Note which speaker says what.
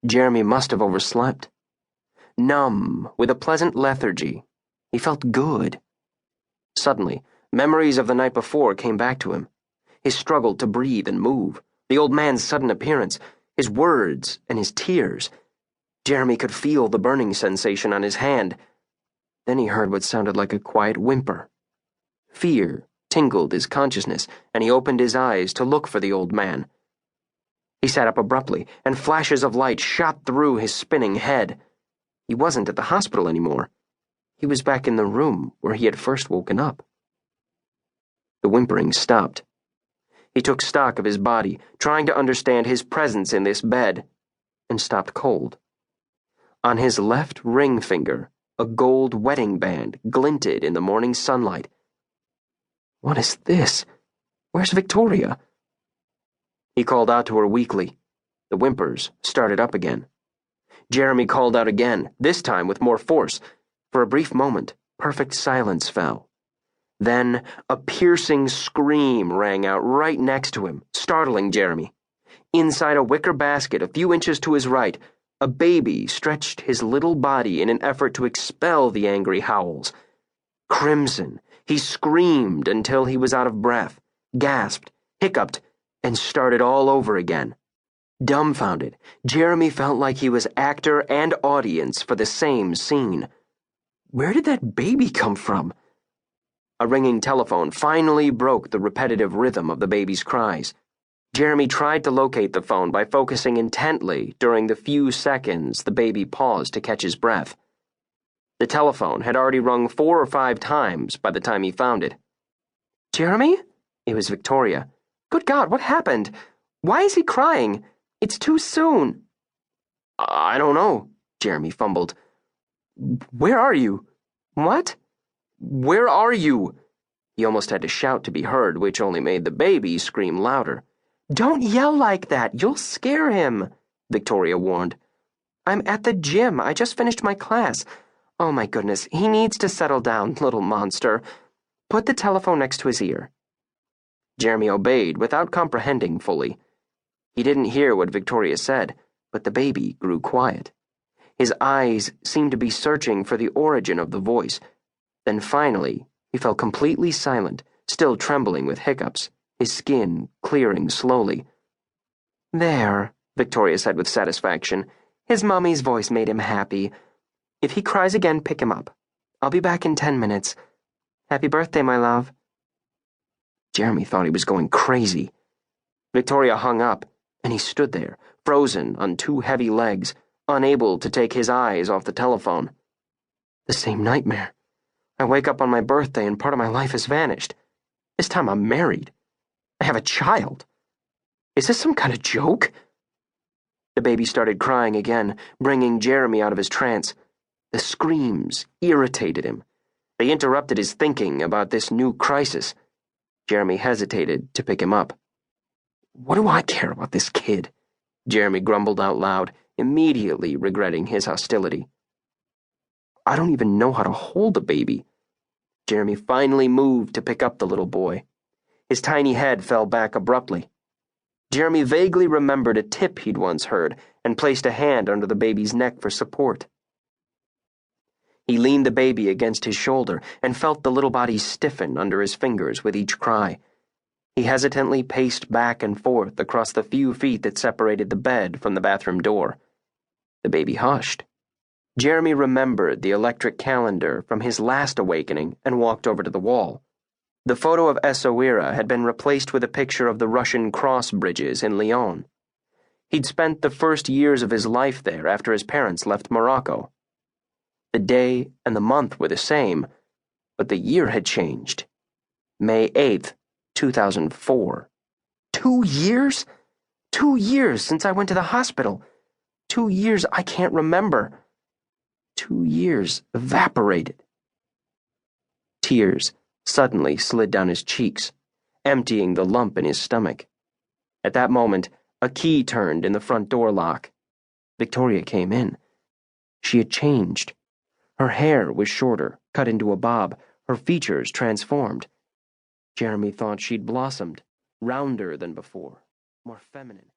Speaker 1: Jeremy must have overslept. Numb, with a pleasant lethargy, he felt good. Suddenly, memories of the night before came back to him. His struggle to breathe and move, the old man's sudden appearance, his words and his tears. Jeremy could feel the burning sensation on his hand. Then he heard what sounded like a quiet whimper. Fear tingled his consciousness, and he opened his eyes to look for the old man. He sat up abruptly, and flashes of light shot through his spinning head. He wasn't at the hospital anymore. He was back in the room where he had first woken up. The whimpering stopped. He took stock of his body, trying to understand his presence in this bed, and stopped cold. On his left ring finger, a gold wedding band glinted in the morning sunlight. What is this? Where's Victoria? He called out to her weakly. The whimpers started up again. Jeremy called out again, this time with more force. For a brief moment, perfect silence fell. Then, a piercing scream rang out right next to him, startling Jeremy. Inside a wicker basket a few inches to his right, a baby stretched his little body in an effort to expel the angry howls. Crimson, he screamed until he was out of breath, gasped, hiccuped, and started all over again. Dumbfounded, Jeremy felt like he was actor and audience for the same scene. Where did that baby come from? A ringing telephone finally broke the repetitive rhythm of the baby's cries. Jeremy tried to locate the phone by focusing intently during the few seconds the baby paused to catch his breath. The telephone had already rung 4 or 5 times by the time he found it. Jeremy? It was Victoria. Good God, what happened? Why is he crying? It's too soon. I don't know, Jeremy fumbled. Where are you? What? Where are you? He almost had to shout to be heard, which only made the baby scream louder. Don't yell like that. You'll scare him, Victoria warned. I'm at the gym. I just finished my class. Oh my goodness, he needs to settle down, little monster. Put the telephone next to his ear. Jeremy obeyed without comprehending fully. He didn't hear what Victoria said, but the baby grew quiet. His eyes seemed to be searching for the origin of the voice. Then finally, he fell completely silent, still trembling with hiccups, his skin clearing slowly. There, Victoria said with satisfaction. His mommy's voice made him happy. If he cries again, pick him up. I'll be back in 10 minutes. Happy birthday, my love. Jeremy thought he was going crazy. Victoria hung up, and he stood there, frozen on 2 heavy legs, unable to take his eyes off the telephone. The same nightmare. I wake up on my birthday and part of my life has vanished. This time I'm married. I have a child. Is this some kind of joke? The baby started crying again, bringing Jeremy out of his trance. The screams irritated him. They interrupted his thinking about this new crisis. Jeremy hesitated to pick him up. What do I care about this kid? Jeremy grumbled out loud, immediately regretting his hostility. I don't even know how to hold a baby. Jeremy finally moved to pick up the little boy. His tiny head fell back abruptly. Jeremy vaguely remembered a tip he'd once heard and placed a hand under the baby's neck for support. He leaned the baby against his shoulder and felt the little body stiffen under his fingers with each cry. He hesitantly paced back and forth across the few feet that separated the bed from the bathroom door. The baby hushed. Jeremy remembered the electric calendar from his last awakening and walked over to the wall. The photo of Essaouira had been replaced with a picture of the Russian cross bridges in Lyon. He'd spent the first years of his life there after his parents left Morocco. The day and the month were the same, but the year had changed. May 8th, 2004. 2 years? 2 years since I went to the hospital. 2 years I can't remember. 2 years evaporated. Tears suddenly slid down his cheeks, emptying the lump in his stomach. At that moment, a key turned in the front door lock. Victoria came in. She had changed. Her hair was shorter, cut into a bob, her features transformed. Jeremy thought she'd blossomed, rounder than before, more feminine.